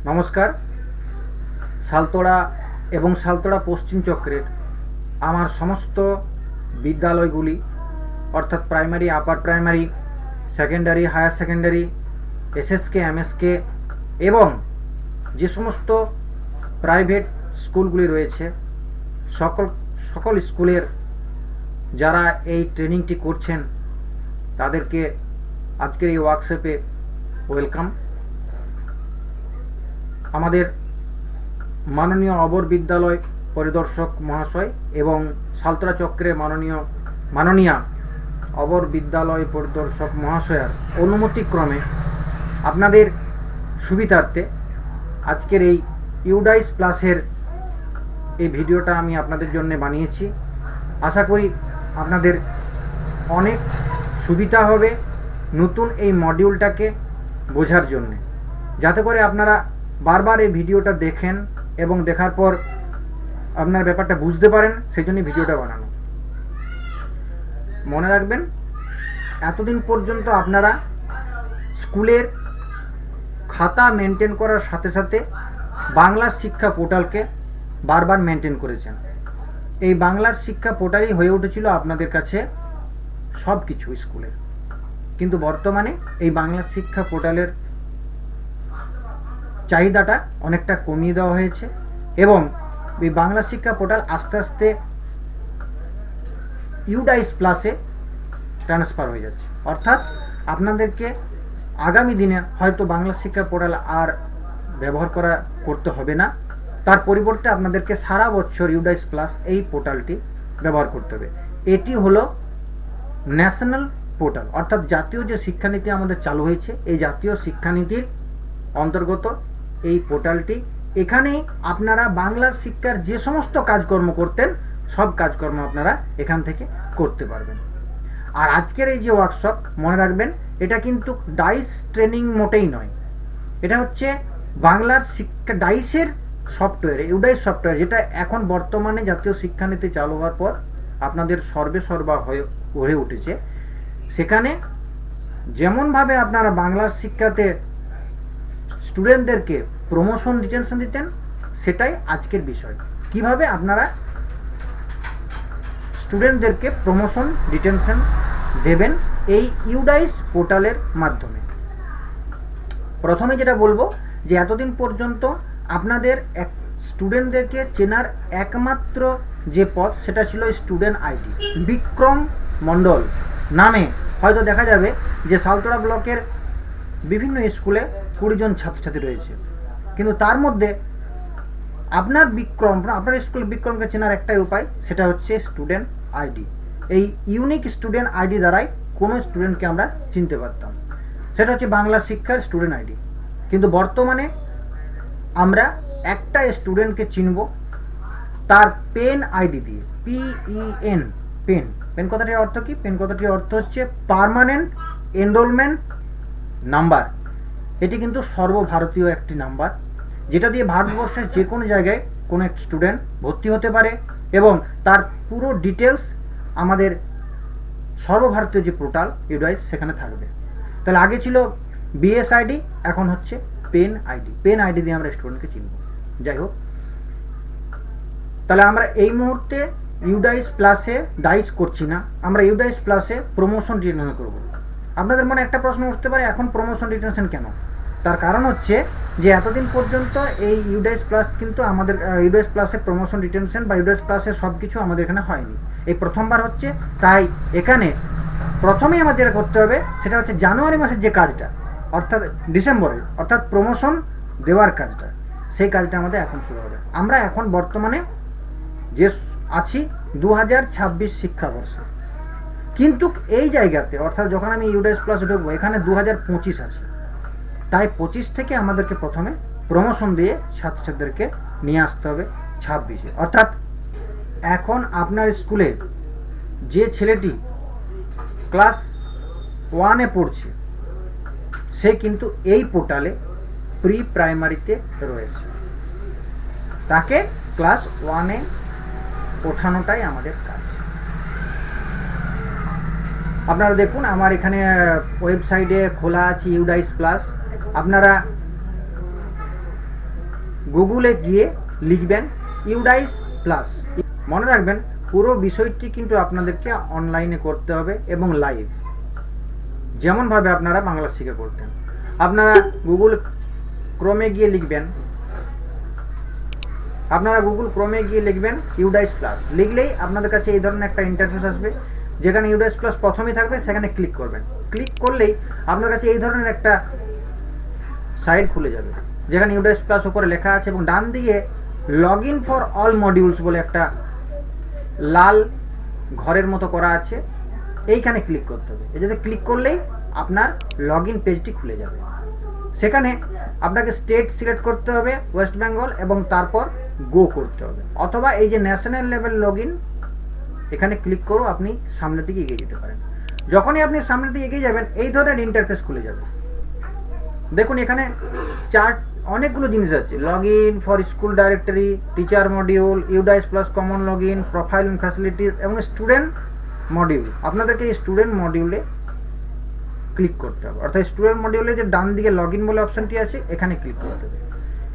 নমস্কার। সালতোড়া এবং সালতোড়া পশ্চিম চক্রের আমার সমস্ত বিদ্যালয়গুলি অর্থাৎ primary, upper primary, secondary, higher secondary, SSK, MSK এবং যে সমস্ত প্রাইভেট স্কুলগুলি রয়েছে সকল স্কুলের যারা এই ট্রেনিংটি করছেন তাদেরকে আজকের এই ওয়ার্কশপে ওয়েলকাম। আমাদের মাননীয় অবর বিদ্যালয় পরিদর্শক মহাশয় এবং সালতোড়া চক্রের মাননীয়া অবর বিদ্যালয় পরিদর্শক মহাশয়ার অনুমতিক্রমে আপনাদের সুবিধার্থে আজকের এই ইউডাইস প্লাসের এই ভিডিওটা আমি আপনাদের জন্য বানিয়েছি। আশা করি আপনাদের অনেক সুবিধা হবে নতুন এই মডিউলটাকে বোঝার জন্য, যাতে করে আপনারা বারবার এই ভিডিওটা দেখেন এবং দেখার পর আপনার ব্যাপারটা বুঝতে পারেন, সেই জন্য ভিডিওটা বানানো। মনে রাখবেন, এতদিন পর্যন্ত আপনারা স্কুলের খাতা মেনটেন করার সাথে সাথে বাংলার শিক্ষা পোর্টালকে বারবার মেনটেন করেছেন। এই বাংলার শিক্ষা পোর্টালই হয়ে উঠেছিল আপনাদের কাছে সব কিছু স্কুলের, কিন্তু বর্তমানে এই বাংলার শিক্ষা পোর্টালের চাহিদাটা অনেকটা কমিয়ে দেওয়া হয়েছে এবং এই বাংলা শিক্ষা পোর্টাল আস্তে আস্তে ইউডাইস প্লাসে ট্রান্সফার হয়ে যাচ্ছে। অর্থাৎ আপনাদেরকে আগামী দিনে হয়তো বাংলা শিক্ষা পোর্টাল আর ব্যবহার করতে হবে না, তার পরিবর্তে আপনাদেরকে সারা বছর ইউডাইস প্লাস এই পোর্টালটি ব্যবহার করতে হবে। এটি হলো ন্যাশনাল পোর্টাল, অর্থাৎ জাতীয় যে শিক্ষানীতি আমাদের চালু হয়েছে, এই জাতীয় শিক্ষানীতির অন্তর্গত এই পোর্টালটি। এখানেই আপনারা বাংলার শিক্ষার যে সমস্ত কাজকর্ম করতেন সব কাজকর্ম আপনারা এখান থেকে করতে পারবেন। আর আজকের এই যে ওয়ার্কশপ, মনে রাখবেন, এটা কিন্তু ডাইস ট্রেনিং মোটেই নয়, এটা হচ্ছে বাংলার শিক্ষা ডাইসের সফটওয়্যার, ইউডাইস সফটওয়্যার, যেটা এখন বর্তমানে জাতীয় শিক্ষানীতি চালু হওয়ার পর আপনাদের সর্বা হয়ে উঠেছে। সেখানে যেমনভাবে আপনারা বাংলার শিক্ষাতে স্টুডেন্টদেরকে প্রমোশন ডিটেনশন দিতেন, সেটাই আজকের বিষয়। কিভাবে আপনারা স্টুডেন্টদেরকে প্রমোশন ডিটেনশন দেবেন এই ইউডাইস পোর্টালের মাধ্যমে। প্রথমে যেটা বলবো যে এতদিন পর্যন্ত আপনাদের স্টুডেন্টদেরকে চেনার একমাত্র যে পথ সেটা ছিল স্টুডেন্ট আইডি। বিক্রম মণ্ডল নামে হয়তো দেখা যাবে যে সালতোড়া ব্লকের বিভিন্ন স্কুলে 20 জন ছাত্রছাত্রী রয়েছে, কিন্তু তার মধ্যে আপনার স্কুল বিক্রমকে চেনার একটাই উপায়, সেটা হচ্ছে স্টুডেন্ট আইডি। এই ইউনিক স্টুডেন্ট আইডি দ্বারাই কোনো স্টুডেন্টকে আমরা চিনতে পারতাম, সেটা হচ্ছে বাংলা শিক্ষার স্টুডেন্ট আইডি। কিন্তু বর্তমানে আমরা একটা স্টুডেন্টকে চিনব তার পেন আইডি দিয়ে, PEN, পেন। পেন কথাটির অর্থ কি? পেন কথাটির অর্থ হচ্ছে পার্মানেন্ট এনরোলমেন্ট নাম্বার। এটি কিন্তু সর্বভারতীয় একটি নাম্বার, যেটা দিয়ে ভারতবর্ষের যে কোনো জায়গায় কোনো এক স্টুডেন্ট ভর্তি হতে পারে এবং তার পুরো ডিটেলস আমাদের সর্বভারতীয় যে পোর্টাল ইউডাইস সেখানে থাকবে। তাহলে আগে ছিল BSID, এখন হচ্ছে পেন আইডি। পেন আইডি দিয়ে আমরা স্টুডেন্টকে চিনব। যাই হোক, তাহলে আমরা এই মুহূর্তে ইউডাইস প্লাসে ডাইস করছি না, আমরা ইউডাইস প্লাসে প্রমোশন ডিটেনশন করব। আপনাদের মনে একটা প্রশ্ন উঠতে পারে, এখন প্রমোশন ডিটেনশন কেন? তার কারণ হচ্ছে যে এতদিন পর্যন্ত এই ইউডাইস প্লাস কিন্তু আমাদের ইউডাইস প্লাসে প্রমোশন ডিটেনশন বা ইউডাইস প্লাসের সব কিছু আমাদের এখানে হয়নি, এই প্রথমবার হচ্ছে। তাই এখানে প্রথমেই আমাদের যেটা করতে হবে সেটা হচ্ছে জানুয়ারি মাসের যে কাজটা, অর্থাৎ ডিসেম্বরে, অর্থাৎ প্রমোশন দেওয়ার কাজটা, সেই কাজটা আমাদের এখন শুরু হবে। আমরা এখন বর্তমানে যে আছি 2026 শিক্ষাবর্ষে, কিন্তু এই জায়গাতে অর্থাৎ যখন আমি ইউডাইস প্লাস ঢুকবো এখানে 2025 আছে। তাই 25 থেকে আমাদেরকে প্রথমে প্রমোশন দিয়ে ছাত্রছাত্রীদেরকে নিয়ে আসতে হবে 26-এ। অর্থাৎ এখন আপনার স্কুলে যে ছেলেটি ক্লাস 1-এ পড়ছে সে কিন্তু এই পোর্টালে প্রি প্রাইমারিতে রয়েছে, তাকে ক্লাস 1-এ ওঠানোটাই আমাদের কাজ। আপনারা দেখুন, আমার এখানে ওয়েবসাইটে খোলা আছে ইউডাইস প্লাস। আপনারা গুগলে গিয়ে লিখবেন ইউডাইস প্লাস। মনে রাখবেন পুরো বিষয়টি কিন্তু আপনাদেরকে অনলাইনে করতে হবে এবং লাইভ, যেমনভাবে আপনারা বাংলা শিখে করতেন। আপনারা গুগল ক্রোমে গিয়ে লিখবেন ইউডাইস প্লাস। লিখলেই আপনাদের কাছে এই ধরনের একটা ইন্টারফেস আসবে, যেখানে ইউডাইস প্লাস প্রথমেই থাকবে, সেখানে ক্লিক করবেন। ক্লিক করলেই আপনার কাছে এই ধরনের একটা সাইট খুলে যাবে, যেখানে ইউডাইস প্লাস উপরে লেখা আছে এবং ডান দিকে log in for all modules বলে একটা লাল ঘরের মতো করা আছে, এইখানে ক্লিক করতে হবে। এটাতে ক্লিক করলেই আপনার লগ ইন পেজটি খুলে যাবে। সেখানে আপনাকে স্টেট সিলেক্ট করতে হবে ওয়েস্ট বেঙ্গল এবং তারপর গো করতে হবে, অথবা এই যে ন্যাশনাল লেভেল লগ ইন, এখানে ক্লিক করো, আপনি সামনের দিকে এগিয়ে যেতে পারেন। যখনই আপনি সামনের দিকে এগিয়ে যাবেন এই ধরনের ইন্টারফেস খুলে যাবে। দেখুন এখানে অনেকগুলো জিনিস আছে, log in for school directory, teacher module, UDISE plus common log in, profile and facilities এবং স্টুডেন্ট মডিউল। আপনাদেরকে এই স্টুডেন্ট মডিউলে ক্লিক করতে হবে, অর্থাৎ স্টুডেন্ট মডিউলে যে ডান দিকে লগ ইন বলে অপশানটি আছে এখানে ক্লিক করতে হবে।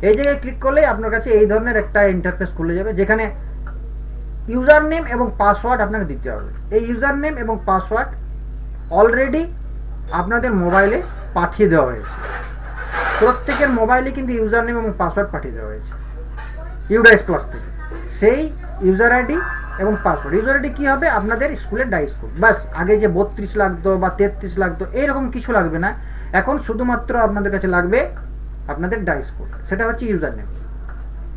এই জায়গায় ক্লিক করলেই আপনার কাছে এই ধরনের একটা ইন্টারফেস খুলে যাবে, যেখানে ইউজার নেম এবং পাসওয়ার্ড আপনাকে দিতে হবে। এই ইউজার নেম এবং পাসওয়ার্ড অলরেডি আপনাদের মোবাইলে পাঠিয়ে দেওয়া হয়েছে, প্রত্যেকের মোবাইলে কিন্তু ইউজার নেম এবং পাসওয়ার্ড পাঠিয়ে দেওয়া হয়েছে ইউডাইস প্লাস থেকে। সেই ইউজার আইডি এবং পাসওয়ার্ড, ইউজার আইডি কী হবে, আপনাদের স্কুলের ডাইস কোড। বাস, আগে যে 32 লাগতো বা 33 লাগতো এরকম কিছু লাগবে না, এখন শুধুমাত্র আপনাদের কাছে লাগবে আপনাদের ডাইস কোড, সেটা হচ্ছে ইউজার নেম।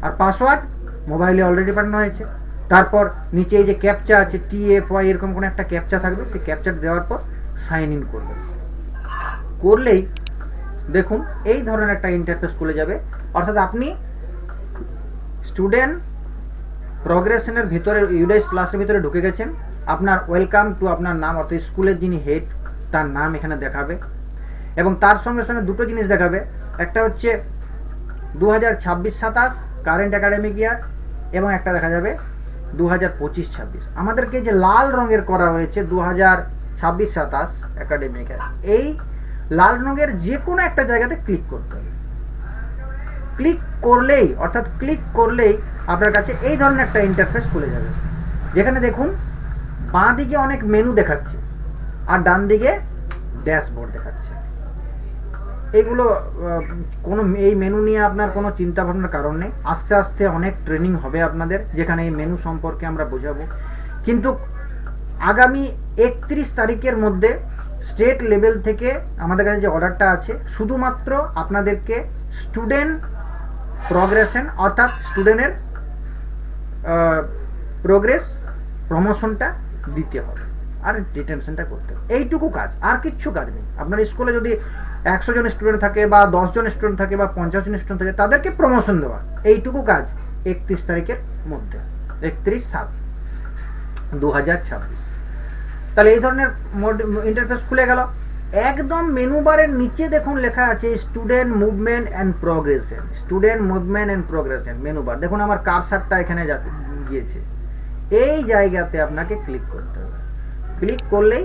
আর পাসওয়ার্ড মোবাইলে অলরেডি পাঠানো হয়েছে। তারপর নিচে এই যে ক্যাপচা আছে TFY এরকম কোনো একটা ক্যাপচা থাকবে, সেই ক্যাপচাটা দেওয়ার পর সাইন ইন করবেন। করলেই দেখুন এই ধরনের একটা ইন্টারফেস খুলে যাবে, অর্থাৎ আপনি স্টুডেন্ট প্রগ্রেশনের ভিতরে ইউডাইস প্লাসের ভিতরে ঢুকে গেছেন। আপনার ওয়েলকাম টু আপনার নাম, অর্থাৎ স্কুলের যিনি হেড তার নাম এখানে দেখাবে এবং তার সঙ্গে সঙ্গে দুটো জিনিস দেখাবে, একটা হচ্ছে 2026-27 কারেন্ট একাডেমিক ইয়ার এবং একটা দেখা যাবে 2025-26। আমাদেরকে যে লাল রঙের করা হয়েছে 2026-27 একাডেমিক ইয়ার, এই লাল রঙের যে কোনো একটা জায়গাতে ক্লিক করতে হবে। ক্লিক করলেই আপনার কাছে এই ধরনের একটা ইন্টারফেস খুলে যাবে, যেখানে দেখুন বাঁ দিকে অনেক মেনু দেখাচ্ছে আর ডান দিকে ড্যাশবোর্ড দেখাচ্ছে। এইগুলো এই মেনু নিয়ে আপনার কোনো চিন্তা ভাবনার কারণ নেই, আস্তে আস্তে অনেক ট্রেনিং হবে আপনাদের, যেখানে এই মেনু সম্পর্কে আমরা বোঝাবো। কিন্তু আগামী 31 তারিখের মধ্যে স্টেট লেভেল থেকে আমাদের কাছে যে অর্ডারটা আছে, শুধুমাত্র আপনাদেরকে স্টুডেন্ট প্রগ্রেশন অর্থাৎ স্টুডেন্টের প্রোগ্রেস প্রমোশনটা দিতে হবে আর ডিটেনশনটা করতে হবে। এইটুকু কাজ, আর কিচ্ছু কাজ নেই। আপনার স্কুলে যদি 100 জন স্টুডেন্ট থাকে বা 10 জন স্টুডেন্ট থাকে বা 50 জন স্টুডেন্ট থাকে, তাদেরকে প্রমোশন দেওয়া, এইটুকু কাজ 31 তারিখের মধ্যে, 31/7/2026। তাহলে এই ধরনের ইন্টারফেস খুলে গেল। একদম মেনু বারের নিচে দেখুন লেখা আছে student movement and progression, student movement and progression menu bar. দেখুন আমার কারসারটা এখানে গিয়েছে, এই জায়গাতে আপনাকে ক্লিক করতে হবে। ক্লিক করলেই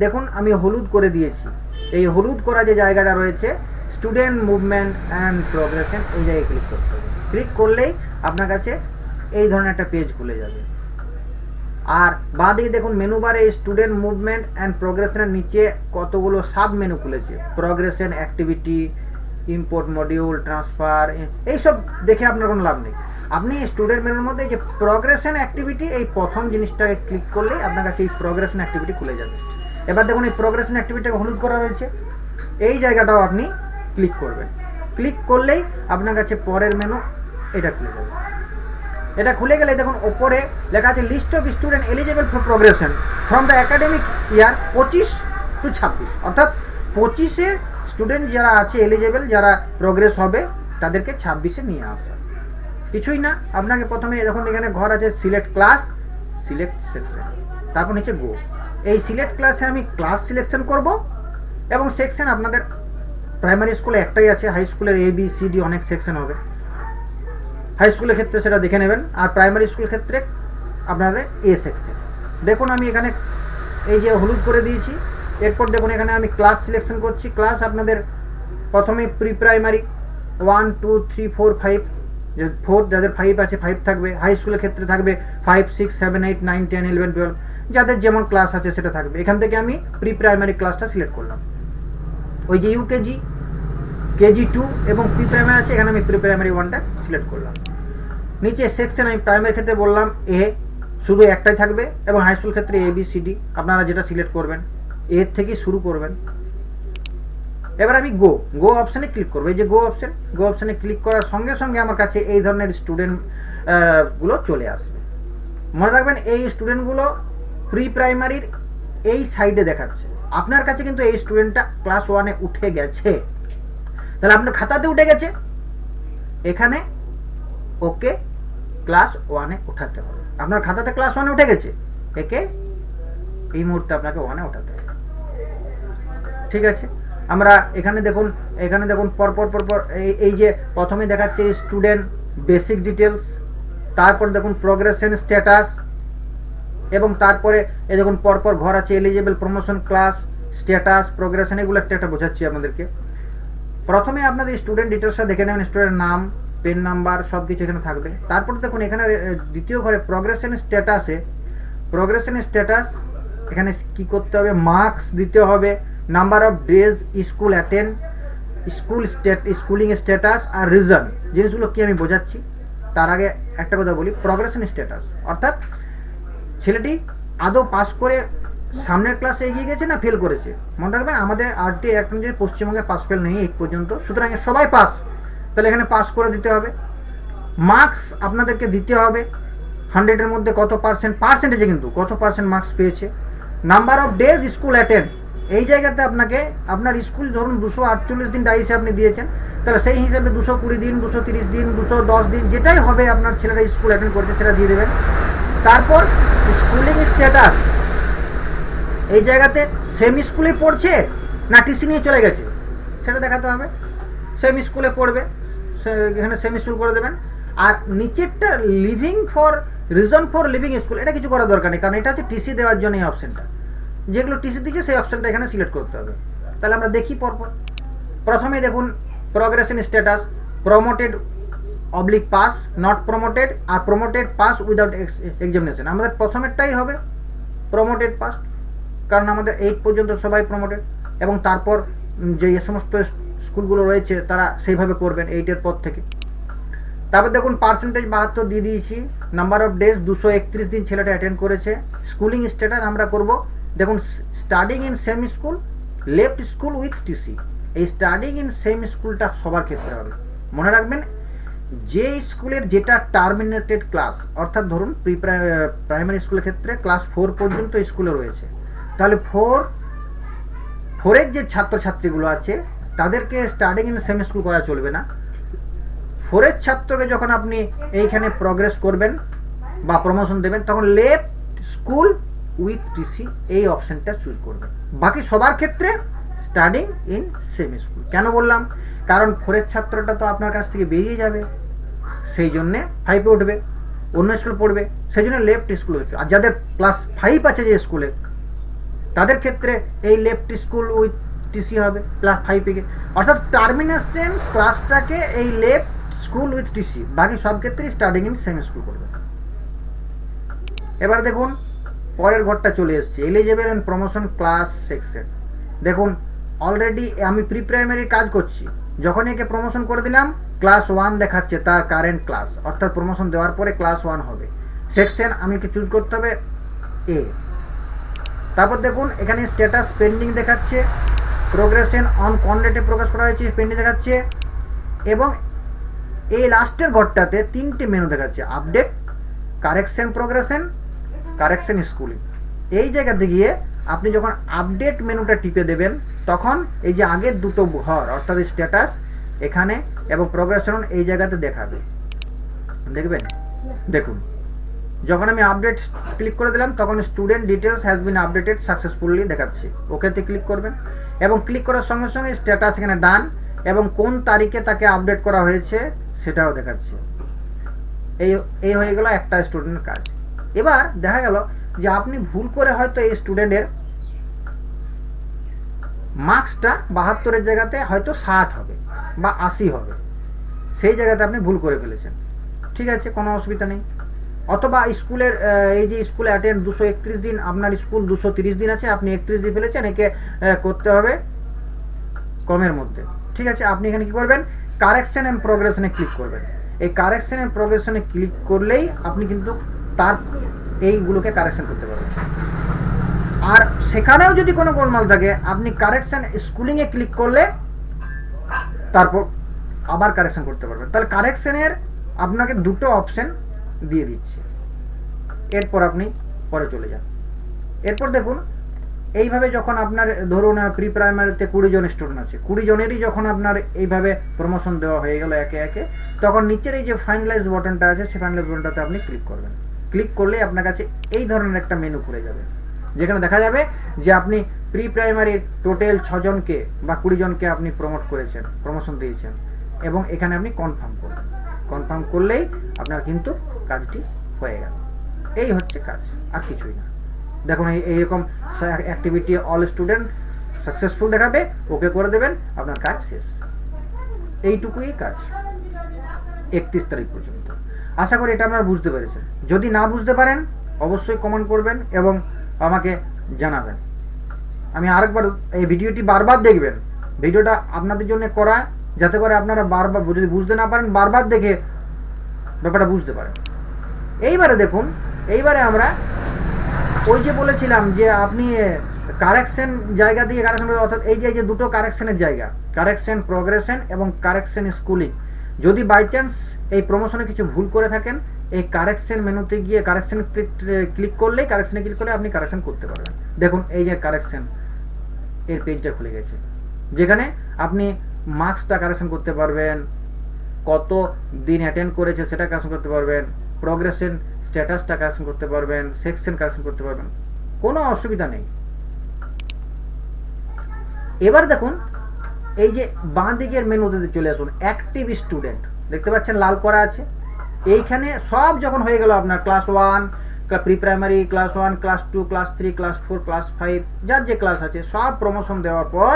দেখুন আমি হলুদ করে দিয়েছি, এই হলুদ করা যে জায়গাটা রয়েছে স্টুডেন্ট মুভমেন্ট অ্যান্ড প্রোগ্রেশন, এই জায়গায় ক্লিক করতে হবে। ক্লিক করলেই আপনার কাছে এই ধরনের একটা পেজ খুলে যাবে। আর বাঁদিকে দেখুন মেনু বারে স্টুডেন্ট মুভমেন্ট অ্যান্ড প্রোগ্রেশনের নিচে কতগুলো সাব মেনু খুলেছে, progression, activity, import module, transfer, এইসব দেখে আপনার কোনো লাভ নেই। আপনি স্টুডেন্ট মেনুর মধ্যে যে প্রোগ্রেশন অ্যাক্টিভিটি, এই প্রথম জিনিসটাকে ক্লিক করলেই আপনার কাছে এই প্রোগ্রেশন অ্যাক্টিভিটি খুলে যাবে। এবার দেখুন এই প্রোগ্রেশন অ্যাক্টিভিটিটাকে হলুদ করা রয়েছে, এই জায়গাটাও আপনি ক্লিক করবেন। ক্লিক করলেই আপনার কাছে পরের মেনু এটা খুলে যাবে। এটা খুলে গেলে দেখুন ওপরে লেখা আছে list of student eligible for progression from the academic year 25-26, অর্থাৎ 25-এ স্টুডেন্ট যারা আছে এলিজিবল, যারা প্রোগ্রেস হবে তাদেরকে 26-এ নিয়ে আসা। কিছুই না, আপনাকে প্রথমে দেখুন এখানে ঘর আছে সিলেক্ট ক্লাস, সিলেক্ট সেকশন, তারপর নিচে গো। এই সিলেক্ট ক্লাসে আমি ক্লাস সিলেকশন করব এবং সেকশন আপনাদের প্রাইমারি স্কুলে একটাই আছে, হাই স্কুলের ABCD অনেক সেকশন হবে। হাই স্কুলের ক্ষেত্রে সেটা দেখে নেবেন, আর প্রাইমারি স্কুলের ক্ষেত্রে আপনাদের A সেকশন। দেখুন আমি এখানে এই যে হলুদ করে দিয়েছি, এরপর দেখুন এখানে আমি ক্লাস সিলেকশন করছি। ক্লাস আপনাদের প্রথমে প্রি প্রাইমারি, 1 2 3 4 5, যে 4 যাদের 5 আছে 5 থাকবে, হাই স্কুলের ক্ষেত্রে থাকবে 5 6 7 8 9 10 11 12, যাদের যেমন ক্লাস আছে সেটা থাকবে। এখান থেকে আমি প্রি প্রাইমারি ক্লাসটা সিলেক্ট করলাম। ওই যে ইউকেজি, KG2 এবং প্রি প্রাইমারি আছে, এখানে আমি প্রি প্রাইমারি 1টা সিলেক্ট করলাম। নিচে সেকশন আমি প্রাইমারি ক্ষেত্রে বললাম এ, শুধু একটাই থাকবে, এবং হাই স্কুল ক্ষেত্রে ABCD, আপনারা যেটা সিলেক্ট করবেন এর থেকে শুরু করবেন। এবার আমি গো অপশানে ক্লিক করবো। এই যে গো অপশানে ক্লিক করার সঙ্গে সঙ্গে আমার কাছে এই ধরনের স্টুডেন্ট গুলো চলে আসবে। মনে রাখবেন এই স্টুডেন্টগুলো প্রি প্রাইমারির এই সাইডে দেখাচ্ছে। আপনার কাছে কিন্তু এই স্টুডেন্টটা ক্লাস 1-এ উঠে গেছে, তাহলে আপনার খাতাতে উঠে গেছে, এখানে ওকে ক্লাস 1-এ উঠাতে হবে। আপনার খাতাতে ক্লাস 1-এ উঠে গেছে, একে এই মুহূর্তে আপনাকে 1-এ উঠাতে হবে। ঠিক আছে, আমরা এখানে দেখুন পরপর এই যে প্রথমে দেখাচ্ছে স্টুডেন্ট বেসিক ডিটেলস, তারপর দেখুন প্রোগ্রেশন স্ট্যাটাস, এবং তারপরে এই দেখুন পরপর ঘর আছে eligible, promotion, class status, progression, এগুলো একটা বোঝাচ্ছি আপনাদেরকে। প্রথমে আপনাদের স্টুডেন্ট ডিটেলসটা দেখে নেবেন, স্টুডেন্ট নাম, পেন নাম্বার, সব কিছু এখানে থাকবে। তারপর দেখুন এখানে দ্বিতীয় ঘরে প্রোগ্রেশন স্ট্যাটাস, এখানে কি করতে হবে, মার্কস দিতে হবে, number of days school attend, schooling status আর রিজন। জিনিসগুলো কি আমি বোঝাচ্ছি তার আগে একটা কথা বলি, প্রোগ্রেশন স্ট্যাটাস অর্থাৎ ছেলেটি আদৌ পাস করে সামনের ক্লাসে এগিয়ে গেছে না ফেল করেছে। মনে রাখবেন আমাদের RTI অ্যাক্ট অনুযায়ী পশ্চিমবঙ্গে পাস ফেল নেই এই পর্যন্ত, সুতরাং সবাই পাস, তাহলে এখানে পাস করে দিতে হবে। মার্কস আপনাদেরকে দিতে হবে, 100-এর মধ্যে কত পার্সেন্টেজে কিন্তু কত পার্সেন্ট মার্কস পেয়েছে। Number of days school attend, এই জায়গাতে আপনাকে আপনার স্কুল ধরুন 248 দিন ডাইসে আপনি দিয়েছেন, তাহলে সেই হিসাবে 220 দিন, 230 দিন, 210 দিন, যেটাই হবে আপনার ছেলেরা স্কুল অ্যাটেন্ড করেছে সেটা দিয়ে দেবেন। তারপর স্কুলিং স্ট্যাটাস, এই জায়গাতে সেম স্কুলে পড়ছে না টিসি নিয়ে চলে গেছে সেটা দেখাতে হবে। সেম স্কুলে পড়বে, এখানে সেম স্কুল করে দেবেন। আর নিচেরটা রিজন ফর লিভিং স্কুল, এটা কিছু করার দরকার নেই, কারণ এটা হচ্ছে টিসি দেওয়ার জন্য এই অপশানটা। যেগুলো টিসি দিচ্ছে সেই অপশানটা এখানে সিলেক্ট করতে হবে। তাহলে আমরা দেখি পরপর। প্রথমে দেখুন progression status, promoted oblique pass, not promoted, আর প্রমোটেড পাস উইদাউট এক্সামিনেশন। আমাদের প্রথমেরটাই হবে প্রমোটেড পাস, কারণ আমাদের 8 পর্যন্ত সবাই প্রমোটেড, এবং তারপর যে সমস্ত স্কুলগুলো রয়েছে তারা সেইভাবে করবেন 8-এর পর থেকে। তারপর দেখুন পার্সেন্টেজ 72 দিয়ে দিয়েছি, নাম্বার অফ ডেজ 231 দিন ছেলেটা অ্যাটেন্ড করেছে। স্কুলিং স্ট্যাটাস আমরা করব, দেখুন studying in same school, left school with TC. এই স্টাডিং ইন সেম স্কুলটা সবার ক্ষেত্রে হবে। মনে রাখবেন যে স্কুলের যেটা টার্মিনেটেড ক্লাস, অর্থাৎ ধরুন প্রাইমারি স্কুলের ক্ষেত্রে ক্লাস 4 পর্যন্ত স্কুলে রয়েছে, তাহলে 4-এর যে ছাত্রছাত্রীগুলো আছে তাদেরকে স্টাডিং ইন সেম স্কুল করা চলবে না। 4-এর ছাত্রকে যখন আপনি এইখানে প্রোগ্রেস করবেন বা প্রমোশন দেবেন, তখন লেফট স্কুল উইথ টিসি এই অপশানটা চুজ করবেন। বাকি সবার ক্ষেত্রে স্টাডিং ইন সেম স্কুল। কেন বললাম, কারণ 4-এর ছাত্রটা তো আপনার কাছ থেকে বেরিয়ে যাবে, সেই জন্যে 5-এ উঠবে, অন্য স্কুল পড়বে, সেই জন্য লেফট স্কুল হচ্ছে। আর যাদের ক্লাস 5 আছে যে স্কুলে, তাদের ক্ষেত্রে এই লেফট স্কুল উইথ টিসি হবে ক্লাস 5-এ, অর্থাৎ টার্মিনেশন ক্লাসটাকে এই লেফট স্কুল উইথ টিসি, বাকি সব ক্ষেত্রেই স্টাডিং ইন সেম স্কুল করবে। এবার দেখুন পরের ঘরটা চলে এসেছে, eligible and promotion class section. দেখুন অলরেডি আমি প্রি প্রাইমারির কাজ করছি, যখন একে প্রমোশন করে দিলাম ক্লাস 1 দেখাচ্ছে তার কারেন্ট ক্লাস, অর্থাৎ প্রমোশন দেওয়ার পরে ক্লাস 1 হবে। সেকশন আমি একে চুজ করতে হবে এ। তারপর দেখুন এখানে স্ট্যাটাস পেন্ডিং দেখাচ্ছে, প্রোগ্রেশন অন কোন ডেটে প্রকাশ করা হয়েছে পেন্ডিং দেখাচ্ছে, এবং এই লাস্টের ঘরটাতে 3টে মেনু দেখাচ্ছে, update, correction progression, correction schooling. এই জায়গাতে গিয়ে আপনি যখন আপডেট মেনুটা টিপে দেবেন, তখন এই যে আগের দুটো ঘর অর্থাৎ স্ট্যাটাস এখানে এবং প্রোগ্রেশন এই জায়গাতে দেখাবে, দেখবেন। দেখুন যখন আমি আপডেট ক্লিক করে দিলাম, তখন student details has been updated successfully দেখাচ্ছে, ওকেতে ক্লিক করবেন, এবং ক্লিক করার সঙ্গে সঙ্গে স্ট্যাটাস এখানে ডান, এবং কোন তারিখে তাকে আপডেট করা হয়েছে সেটাও দেখাচ্ছে। এই হয়ে গেল একটা স্টুডেন্টের কাজ। এবার দেখা গেল যে আপনি ভুল করে হয়তো এই স্টুডেন্টের মার্কসটা 72-এর জায়গাতে হয়তো 60 হবে বা 80 হবে, সেই জায়গাতে আপনি ভুল করে ফেলেছেন, ঠিক আছে, কোনো অসুবিধা নেই। অথবা স্কুলের এই যে স্কুলে অ্যাটেন্ড 231 দিন, আপনার স্কুল 230 দিন আছে, আপনি 31 দিয়ে ফেলেছেন, একে করতে হবে কমের মধ্যে, ঠিক আছে। আপনি এখানে কি করবেন, কারেকশন অ্যান্ড প্রোগ্রেশনে ক্লিক করবেন। এই কারেকশন অ্যান্ড প্রোগ্রেশনে ক্লিক করলেই আপনি কিন্তু তার এইগুলোকে কারেকশন করতে পারবেন। আর সেখানেও যদি কোনো গোলমাল থাকে, আপনি কারেকশন স্কুলিংয়ে ক্লিক করলে তারপর আবার কারেকশন করতে পারবেন। তাহলে কারেকশনের আপনাকে দুটো অপশন দিয়ে দিচ্ছে। এরপর আপনি পরে চলে যান। এরপর দেখুন, এইভাবে যখন আপনার ধরুন প্রি প্রাইমারিতে 20 জন স্টুডেন্ট আছে, 20 জনেরই যখন আপনার এইভাবে প্রমোশন দেওয়া হয়ে গেল একে একে, তখন নিচের এই যে ফাইনালাইজ বাটনটা আছে, সেই ফাইনালাইজ বাটনটাতে আপনি ক্লিক করবেন। ক্লিক করলে আপনার কাছে এই ধরনের একটা মেনু খুলে যাবে, যেখানে দেখা যাবে যে আপনি প্রি প্রাইমারির টোটাল 6 জনকে বা 20 জনকে আপনি প্রমোট করেছেন, প্রমোশন দিয়েছেন, এবং এখানে আপনি কনফার্ম করবেন। কনফার্ম করলেই আপনার কিন্তু কাজটি হয়ে গেল। এই হচ্ছে কাজ, আর কিছুই না। দেখুন এইরকম অ্যাক্টিভিটি অল স্টুডেন্ট সাকসেসফুল দেখাবে, ওকে করে দেবেন, আপনার কাজ শেষ। এইটুকুই কাজ 31 তারিখ পর্যন্ত। আশা করি এটা আপনারা বুঝতে পেরেছেন। যদি না বুঝতে পারেন অবশ্যই কমেন্ট করবেন এবং আমাকে জানাবেন। আমি আরেকবার এই ভিডিওটি বারবার দেখবেন, ভিডিওটা আপনাদের জন্য করা, যাতে করে আপনারা বারবার যদি বুঝতে না পারেন বারবার দেখে ব্যাপারটা বুঝতে পারেন। এইবারে দেখুন, এইবারে আমরা ওই যে বলেছিলাম যে আপনি কারেকশন জায়গা দিয়ে কারেকশন, অর্থাৎ এই যে দুটো কারেকশনের জায়গা, কারেকশন প্রোগ্রেশন এবং কারেকশন স্কুলিং, যদি বাই চান্স এই প্রমোশনে কিছু ভুল করে থাকেন, এই কারেকশন মেনুতে গিয়ে কারেকশন ক্লিক করলেই, কারেকশনে ক্লিক করলে আপনি কারেকশন করতে পারবেন। দেখুন এই যে কারেকশন এর পেজটা খুলে গেছে, যেখানে আপনি মার্কসটা কারেকশন করতে পারবেন, কত দিন অ্যাটেন্ড করেছে সেটা কারেকশন করতে পারবেন, প্রোগ্রেশন স্ট্যাটাসটা কারেকশন করতে পারবেন, সেকশন কারেকশন করতে পারবেন, কোনো অসুবিধা নেই। এবার দেখুন এই যে বাঁ দিকের মেনুতে চলে আসুন, অ্যাক্টিভ স্টুডেন্ট দেখতে পাচ্ছেন লাল করা আছে। এইখানে সব যখন হয়ে গেল আপনার class 1, pre primary, class 1, class 2, class 3, class 4, class 5, যার যে ক্লাস আছে সব প্রমোশন দেওয়ার পর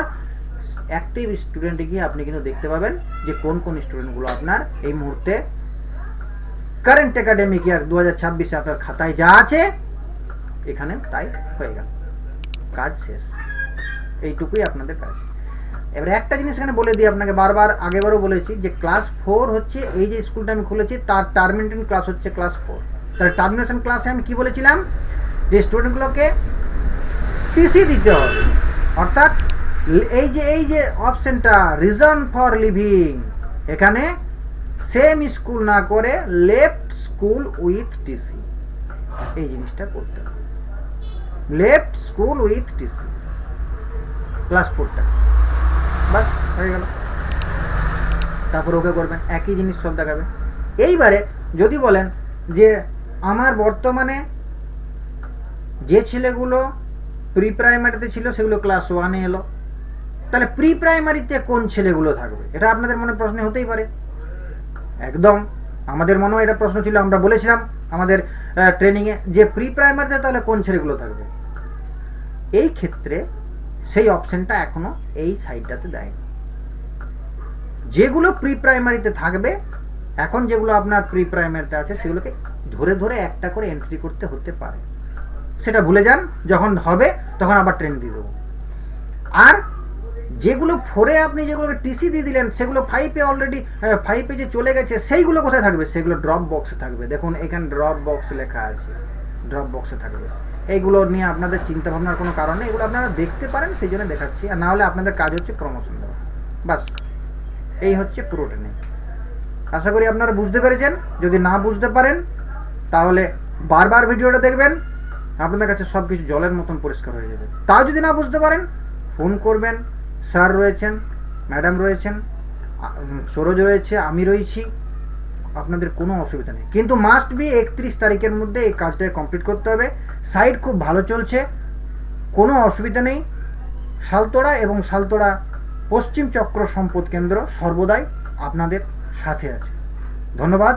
অ্যাক্টিভ স্টুডেন্টে গিয়ে আপনি কিন্তু দেখতে পাবেন যে কোন কোন স্টুডেন্টগুলো আপনার এই মুহূর্তে কারেন্ট একাডেমিক ইয়ার 2026 আপনার খাতায় যা আছে এখানে তাই হয়ে গেল, কাজ শেষ। এইটুকুই আপনাদের কাজ। এবার একটা জিনিস এখানে বলে দিই আপনাকে, বারবার আগেবারও বলেছি যে ক্লাস 4 হচ্ছে এই যে স্কুলটা আমি খুলেছি তার টার্মিনেশন ক্লাস হচ্ছে ক্লাস 4। তাহলে টার্মিনেশন ক্লাসে আমি কি বলেছিলাম যে স্টুডেন্টগুলোকে টিসি দিতে হবে, অর্থাৎ এই যে অপশনটা রিজন ফর লিভিং, এখানে সেম স্কুল না করে লেফট স্কুল উইথ টিসি, এই জিনিসটা করতে হবে। Left school with TC class 4টা, বাস হয়ে গেল। তারপর ওকে করবেন, একই জিনিস সব দেখাবে। এইবারে যদি বলেন যে আমার বর্তমানে যে ছেলেগুলো প্রি প্রাইমারিতে ছিল সেগুলো ক্লাস 1-এ এলো, তাহলে প্রি প্রাইমারিতে কোন ছেলেগুলো থাকবে? এটা আপনাদের মনে প্রশ্ন হতেই পারে। একদম আমাদের মনেও এটা প্রশ্ন ছিল, আমরা বলেছিলাম আমাদের ট্রেনিংয়ে যে প্রি প্রাইমারিতে তাহলে কোন ছেলেগুলো থাকবে। এই ক্ষেত্রে সেই অপশনটা এখনো এই সাইডটাতে দেয়। যেগুলো প্রি প্রাইমারিতে থাকবে, এখন যেগুলো আপনার প্রি প্রাইমারিতে আছে সেগুলোকে ধরে ধরে একটা করে এন্ট্রি করতে হতে পারে, সেটা ভুলে যান, যখন হবে তখন আবার ট্রেন দিয়ে দেবো। আর যেগুলো 4-এ আপনি যেগুলোকে টিসি দিয়ে দিলেন সেগুলো 5-এ অলরেডি 5-এ যে চলে গেছে সেইগুলো কোথায় থাকবে? সেগুলো ড্রপ বক্সে থাকবে। দেখুন এখানে ড্রপ বক্স লেখা আছে, ড্রপ বক্সে থাকবে। এইগুলো নিয়ে আপনাদের চিন্তা ভাবনার কোনো কারণ নেই, এগুলো আপনারা দেখতে পারেন সেই জন্য দেখাচ্ছি। আর না হলে আপনাদের কাজ হচ্ছে প্রমোশন দেওয়া, বাস এই হচ্ছে পুরো ট্রেনিং। আশা করি আপনারা বুঝতে পেরেছেন। যদি না বুঝতে পারেন তাহলে বারবার ভিডিওটা দেখবেন, আপনাদের কাছে সব কিছু জলের মতন পরিষ্কার হয়ে যাবে। তাও যদি না বুঝতে পারেন ফোন করবেন, স্যার রয়েছেন, ম্যাডাম রয়েছেন, সরোজ রয়েছে, আমি রয়েছি, আপনাদের কোনো অসুবিধা নেই। কিন্তু মাস্ট বি 31 তারিখের মধ্যে এই কাজটাকে কমপ্লিট করতে হবে। সাইট খুব ভালো চলছে, কোনো অসুবিধা নেই। সালতোড়া এবং সালতোড়া পশ্চিম চক্র সম্পদ কেন্দ্র সর্বদাই আপনাদের সাথে আছে। ধন্যবাদ।